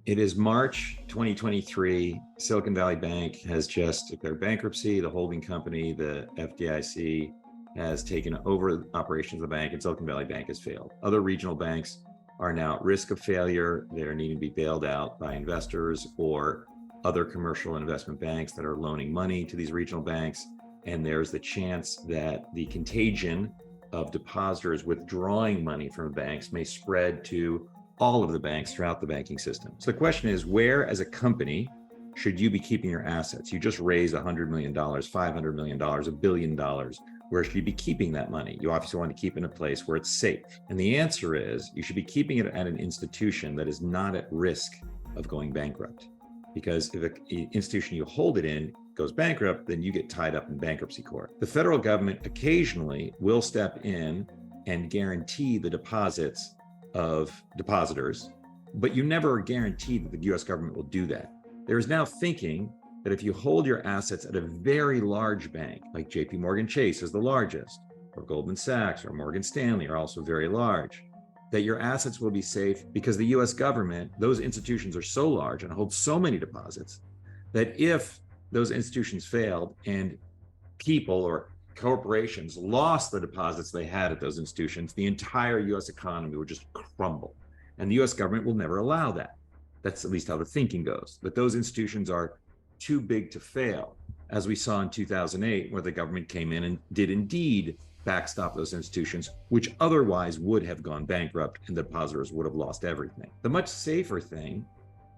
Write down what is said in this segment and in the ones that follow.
It is March 2023. Silicon Valley Bank has just declared bankruptcy. The holding company, the FDIC, has taken over operations of the bank, and Silicon Valley Bank has failed. Other regional banks are now at risk of failure. They're needing to be bailed out by investors or other commercial investment banks that are loaning money to these regional banks. And there's the chance that the contagion of depositors withdrawing money from banks may spread to all of the banks throughout the banking system. So the question is, where as a company should you be keeping your assets? You just raised $100 million, $500 million, $1 billion. Where should you be keeping that money? You obviously want to keep it in a place where it's safe. And the answer is you should be keeping it at an institution that is not at risk of going bankrupt. Because if an institution you hold it in goes bankrupt, then you get tied up in bankruptcy court. The federal government occasionally will step in and guarantee the deposits of depositors, but you never are guaranteed that the US government will do that. There is now thinking that if you hold your assets at a very large bank, like JP Chase is the largest, or Goldman Sachs or Morgan Stanley are also very large, that your assets will be safe because the US government, those institutions are so large and hold so many deposits that if those institutions failed and people or corporations lost the deposits they had at those institutions, the entire US economy would just crumble. And the US government will never allow that. That's at least how the thinking goes, that those institutions are too big to fail, as we saw in 2008, where the government came in and did indeed backstop those institutions, which otherwise would have gone bankrupt and the depositors would have lost everything. The much safer thing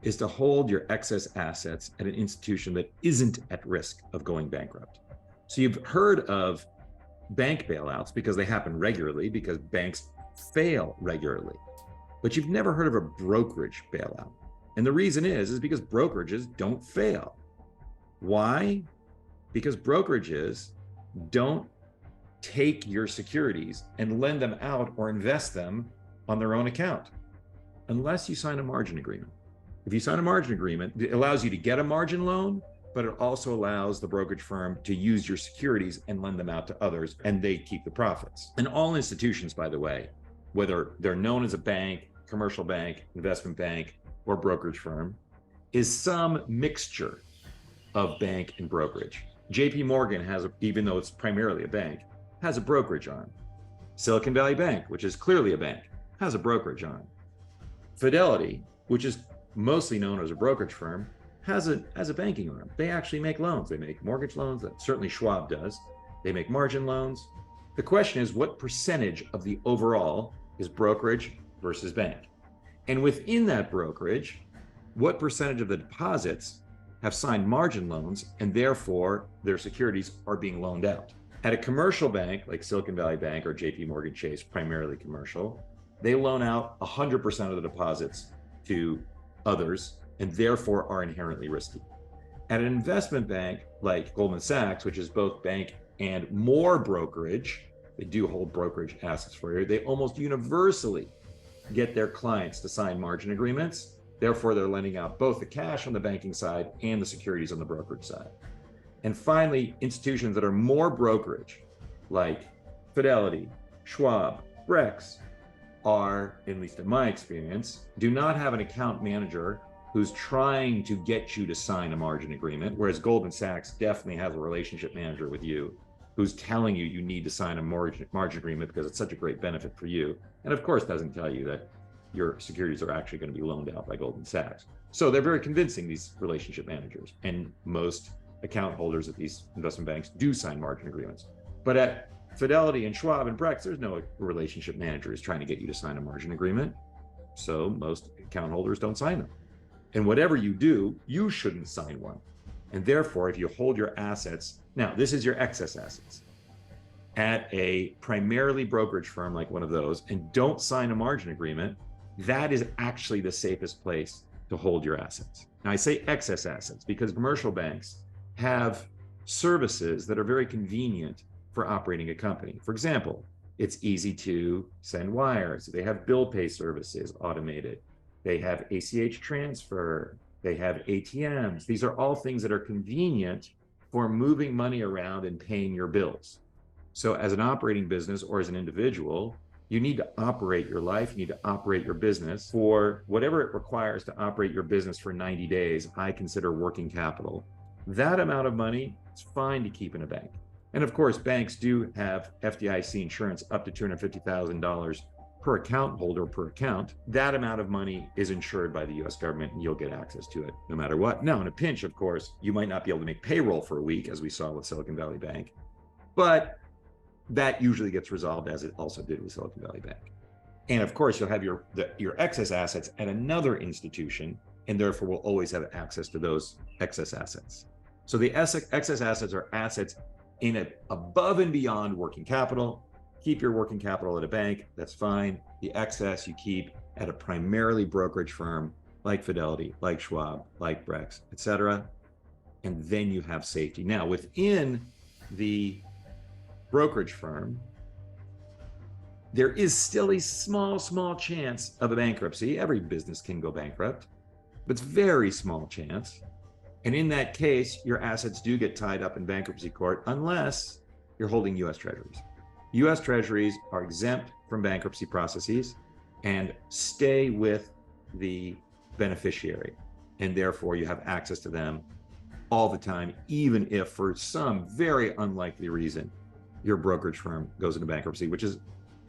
is to hold your excess assets at an institution that isn't at risk of going bankrupt. So you've heard of bank bailouts because they happen regularly, because banks fail regularly, but you've never heard of a brokerage bailout. And the reason is because brokerages don't fail. Why? Because brokerages don't take your securities and lend them out or invest them on their own account, unless you sign a margin agreement. If you sign a margin agreement, it allows you to get a margin loan, but it also allows the brokerage firm to use your securities and lend them out to others, and they keep the profits. And all institutions, by the way, whether they're known as a bank, commercial bank, investment bank, or brokerage firm, is some mixture of bank and brokerage. JP Morgan has, even though it's primarily a bank, has a brokerage arm. Silicon Valley Bank, which is clearly a bank, has a brokerage arm. Fidelity, which is mostly known as a brokerage firm, has a banking arm. They actually make loans. They make mortgage loans. That certainly Schwab does. They make margin loans. The question is, what percentage of the overall is brokerage versus bank? And within that brokerage, what percentage of the deposits have signed margin loans and therefore their securities are being loaned out? At a commercial bank like Silicon Valley Bank or JP Chase, primarily commercial, they loan out 100% of the deposits to others and therefore are inherently risky. At an investment bank like Goldman Sachs, which is both bank and more brokerage, they do hold brokerage assets for you, they almost universally get their clients to sign margin agreements. Therefore, they're lending out both the cash on the banking side and the securities on the brokerage side. And finally, institutions that are more brokerage, like Fidelity, Schwab, Brex, are, at least in my experience, do not have an account manager who's trying to get you to sign a margin agreement, whereas Goldman Sachs definitely has a relationship manager with you who's telling you you need to sign a margin agreement because it's such a great benefit for you. And of course, doesn't tell you that your securities are actually going to be loaned out by Goldman Sachs. So they're very convincing, these relationship managers. And most account holders at these investment banks do sign margin agreements. But at Fidelity and Schwab and Brex, there's no relationship managers trying to get you to sign a margin agreement. So most account holders don't sign them. And whatever you do, you shouldn't sign one. And therefore, if you hold your assets, now this is your excess assets, at a primarily brokerage firm like one of those, and don't sign a margin agreement, that is actually the safest place to hold your assets. Now I say excess assets because commercial banks have services that are very convenient for operating a company. For example, it's easy to send wires. They have bill pay services automated. They have ACH transfer. They have ATMs. These are all things that are convenient for moving money around and paying your bills. So as an operating business or as an individual, You need to operate your life. You need to operate your business for whatever it requires to operate your business for 90 days. I consider working capital. That amount of money is fine to keep in a bank. And of course, banks do have FDIC insurance up to $250,000 per account holder per account. That amount of money is insured by the US government and you'll get access to it no matter what. Now, in a pinch, of course, you might not be able to make payroll for a week, as we saw with Silicon Valley Bank, but that usually gets resolved, as it also did with Silicon Valley Bank. And of course, you'll have your excess assets at another institution, and therefore will always have access to those excess assets. So the excess assets are assets in it above and beyond working capital. Keep your working capital at a bank, that's fine. The excess you keep at a primarily brokerage firm like Fidelity, like Schwab, like Brex, etc. And then you have safety. Now, within the brokerage firm, there is still a small chance of a bankruptcy. Every business can go bankrupt, but it's very small chance. And in that case, your assets do get tied up in bankruptcy court unless you're holding US Treasuries. US Treasuries are exempt from bankruptcy processes and stay with the beneficiary. And therefore you have access to them all the time, even if for some very unlikely reason, your brokerage firm goes into bankruptcy, which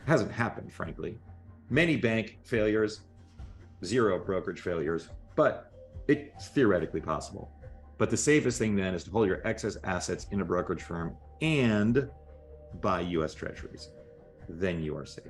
hasn't happened, frankly. Many bank failures, zero brokerage failures, but it's theoretically possible. But the safest thing then is to hold your excess assets in a brokerage firm and buy US Treasuries. Then you are safe.